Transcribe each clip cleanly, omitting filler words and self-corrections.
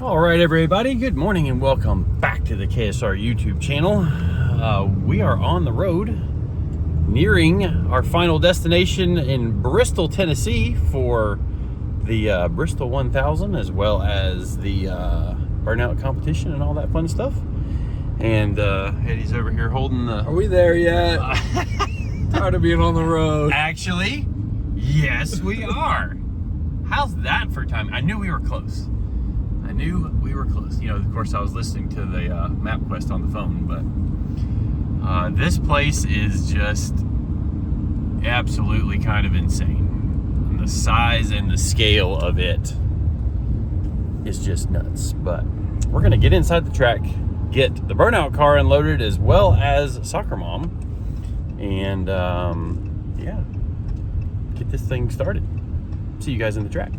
All right, everybody, good morning and welcome back to the KSR YouTube channel. We are on the road nearing our final destination in Bristol, Tennessee for the Bristol 1000 as well as the burnout competition and all that fun stuff. And Eddie's over here holding the... Are we there yet? Tired of being on the road. Actually, yes, we are. How's that for time? I knew we were close. You know, of course, I was listening to the MapQuest on the phone, but this place is just absolutely kind of insane. And the size and the scale of it is just nuts. But we're going to get inside the track, get the burnout car unloaded as well as Soccer Mom, and yeah, get this thing started. See you guys in the track.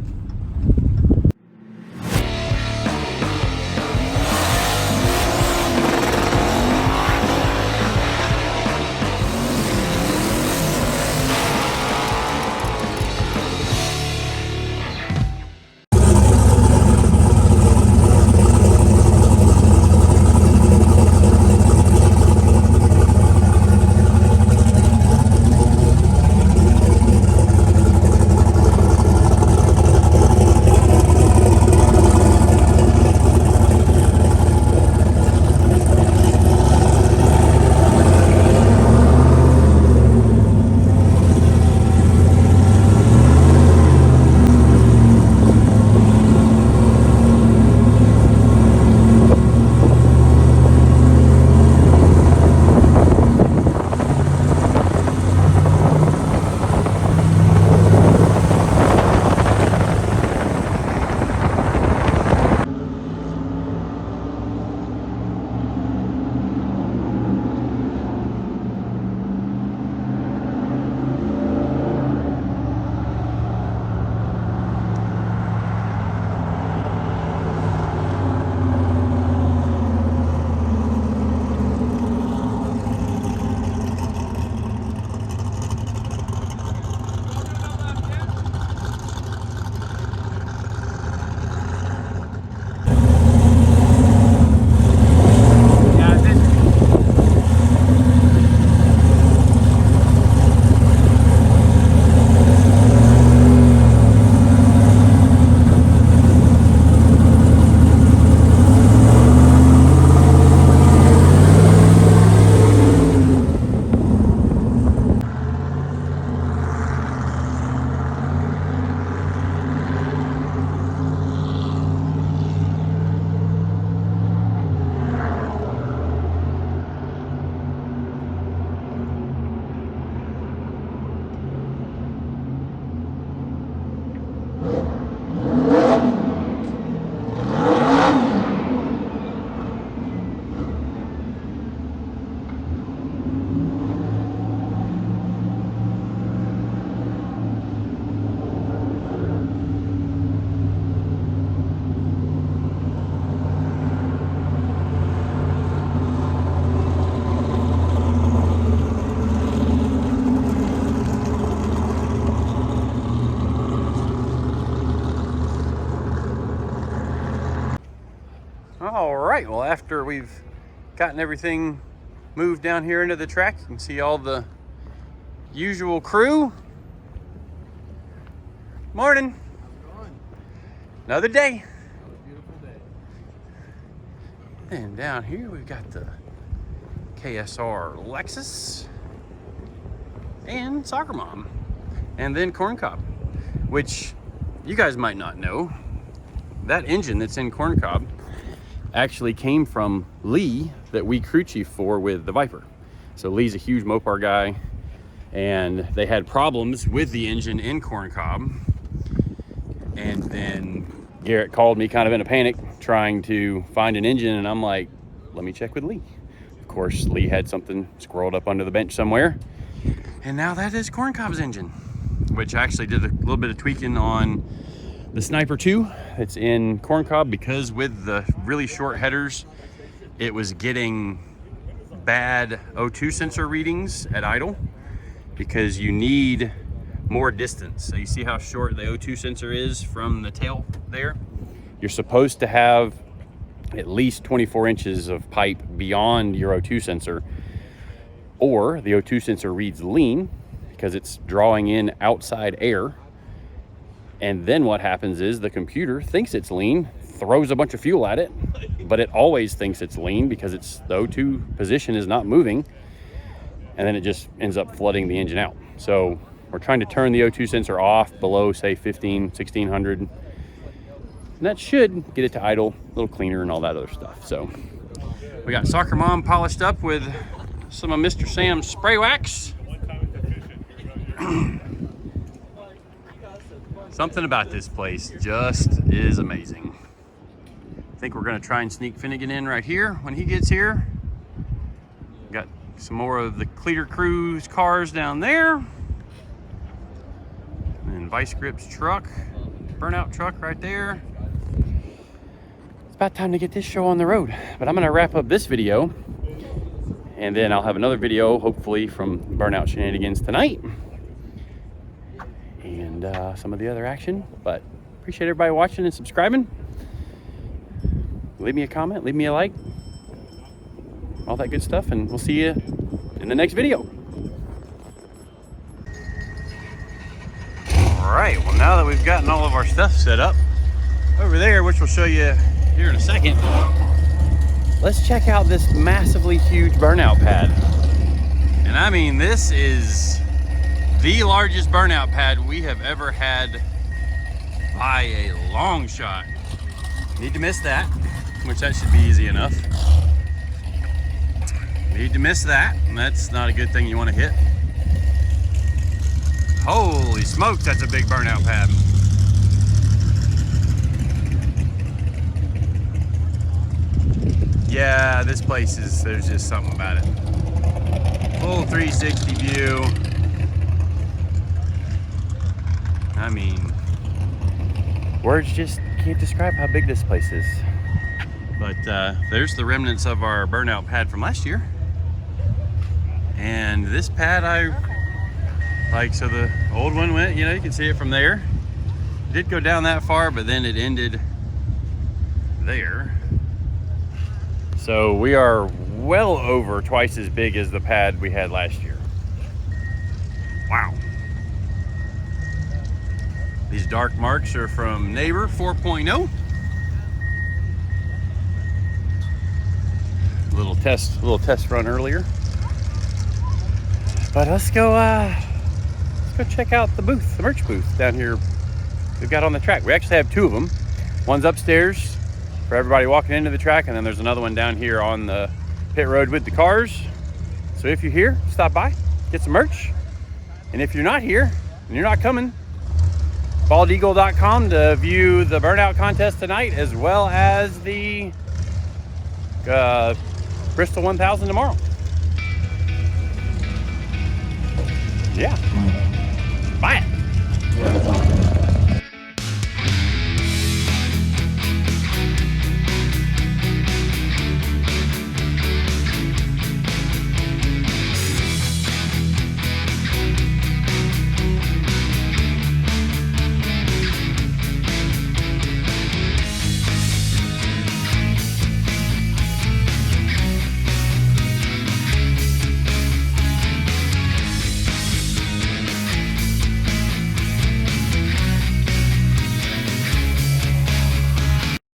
All right, well, after we've gotten everything moved down here into the track, you can see all the usual crew. Morning. How's it going? Another day. Another beautiful day. And down here we've got the KSR Lexus and Soccer Mom, and then Corn Cob, which you guys might not know. That engine that's in Corn Cob actually came from Lee that we crew chief for with the Viper. So Lee's a huge Mopar guy, and they had problems with the engine in Corn Cob. And then Garrett called me kind of in a panic trying to find an engine, and I'm like, let me check with Lee. Of course, Lee had something squirreled up under the bench somewhere, and now that is Corn Cob's engine, which I actually did a little bit of tweaking on the Sniper 2 that's in Corn Cob, because with the really short headers, it was getting bad O2 sensor readings at idle, because you need more distance. So you see how short the O2 sensor is from the tail there? You're supposed to have at least 24 inches of pipe beyond your O2 sensor, or the O2 sensor reads lean because it's drawing in outside air. And then what happens is the computer thinks it's lean, throws a bunch of fuel at it, but it always thinks it's lean because it's the O2 position is not moving, and then it just ends up flooding the engine out. So we're trying to turn the O2 sensor off below, say, 1600, and that should get it to idle, a little cleaner and all that other stuff. So we got Soccer Mom polished up with some of Mr. Sam's spray wax. Something about this place just is amazing. I think we're gonna try and sneak Finnegan in right here when he gets here. Got some more of the Cleater Crew's cars down there. And Vice Grip's truck, burnout truck right there. It's about time to get this show on the road, but I'm gonna wrap up this video, and then I'll have another video, hopefully from Burnout Shenanigans tonight, and some of the other action. But appreciate everybody watching and subscribing. Leave me a comment, leave me a like, all that good stuff, and we'll see you in the next video. All right, well, now that we've gotten all of our stuff set up over there, which we'll show you here in a second, let's check out this massively huge burnout pad. And I mean, this is the largest burnout pad we have ever had by a long shot. Need to miss that, which that should be easy enough. Need to miss that, and that's not a good thing you want to hit. Holy smokes, that's a big burnout pad. Yeah, this place is, there's just something about it. Full 360 view. I mean, words just can't describe how big this place is. But there's the remnants of our burnout pad from last year. And this pad so the old one went, you know, you can see it from there. It did go down that far, but then it ended there. So we are well over twice as big as the pad we had last year. Wow. These dark marks are from Neighbor 4.0. Little test run earlier. But let's go check out the booth, the merch booth down here we've got on the track. We actually have two of them. One's upstairs for everybody walking into the track, and then there's another one down here on the pit road with the cars. So if you're here, stop by, get some merch. And if you're not here and you're not coming, baldeagle.com to view the burnout contest tonight, as well as the Bristol 1000 tomorrow. Yeah. Buy it.